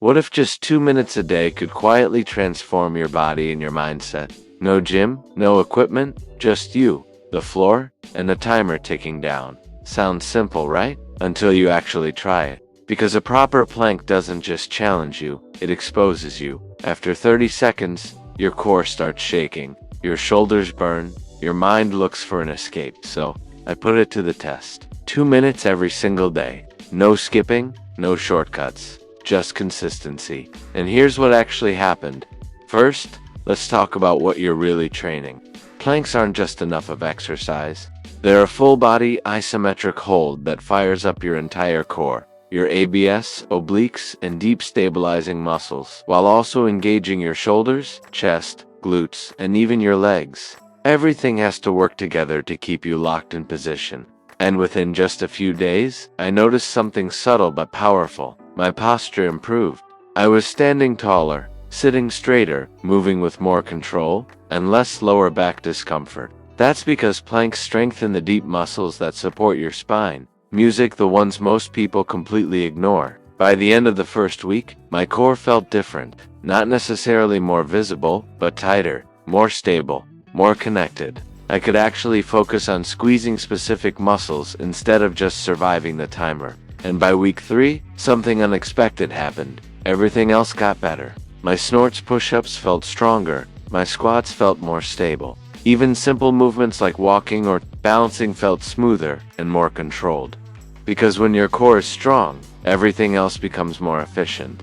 What if just 2 minutes a day could quietly transform your body and your mindset? No gym, no equipment, just you, the floor, and a timer ticking down. Sounds simple, right? Until you actually try it. Because a proper plank doesn't just challenge you, it exposes you. After 30 seconds, your core starts shaking, your shoulders burn, your mind looks for an escape. So, I put it to the test. 2 minutes every single day. No skipping, no shortcuts. Just consistency. And here's what actually happened. First, let's talk about what you're really training. Planks aren't just enough of exercise. They're a full-body isometric hold that fires up your entire core, your ABS, obliques, and deep stabilizing muscles, while also engaging your shoulders, chest, glutes, and even your legs. Everything has to work together to keep you locked in position. And within just a few days, I noticed something subtle but powerful. My posture improved. I was standing taller, sitting straighter, moving with more control, and less lower back discomfort. That's because planks strengthen the deep muscles that support your spine. Music, the ones most people completely ignore. By the end of the first week, my core felt different. Not necessarily more visible, but tighter, more stable, more connected. I could actually focus on squeezing specific muscles instead of just surviving the timer. And by week 3, something unexpected happened. Everything else got better. My snorts push-ups felt stronger. My squats felt more stable. Even simple movements like walking or balancing felt smoother and more controlled. Because when your core is strong, everything else becomes more efficient.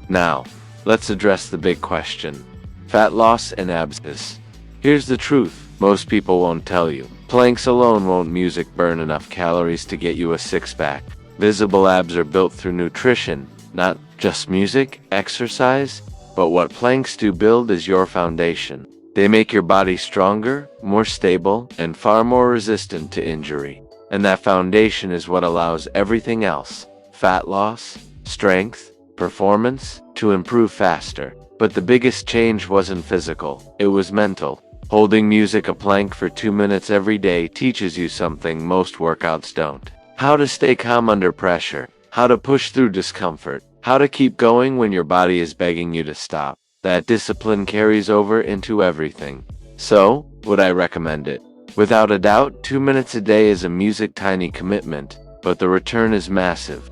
Now, let's address the big question. Fat loss and abs. Here's the truth. Most people won't tell you. Planks alone won't music burn enough calories to get you a six-pack. Visible abs are built through nutrition, not just music, exercise, but what planks do build is your foundation. They make your body stronger, more stable, and far more resistant to injury. And that foundation is what allows everything else, fat loss, strength, performance, to improve faster. But the biggest change wasn't physical, it was mental. Holding music a plank for 2 minutes every day teaches you something most workouts don't. How to stay calm under pressure, how to push through discomfort, how to keep going when your body is begging you to stop. That discipline carries over into everything. So, would I recommend it? Without a doubt, 2 minutes a day is a music tiny commitment, but the return is massive.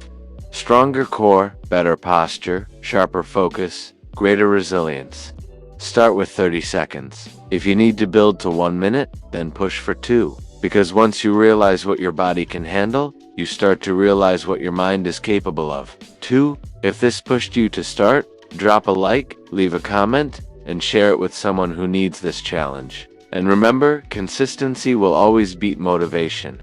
Stronger core, better posture, sharper focus, greater resilience. Start with 30 seconds. If you need to build to 1 minute, then push for 2. Because once you realize what your body can handle, you start to realize what your mind is capable of. 2. If this pushed you to start, drop a like, leave a comment, and share it with someone who needs this challenge. And remember, consistency will always beat motivation.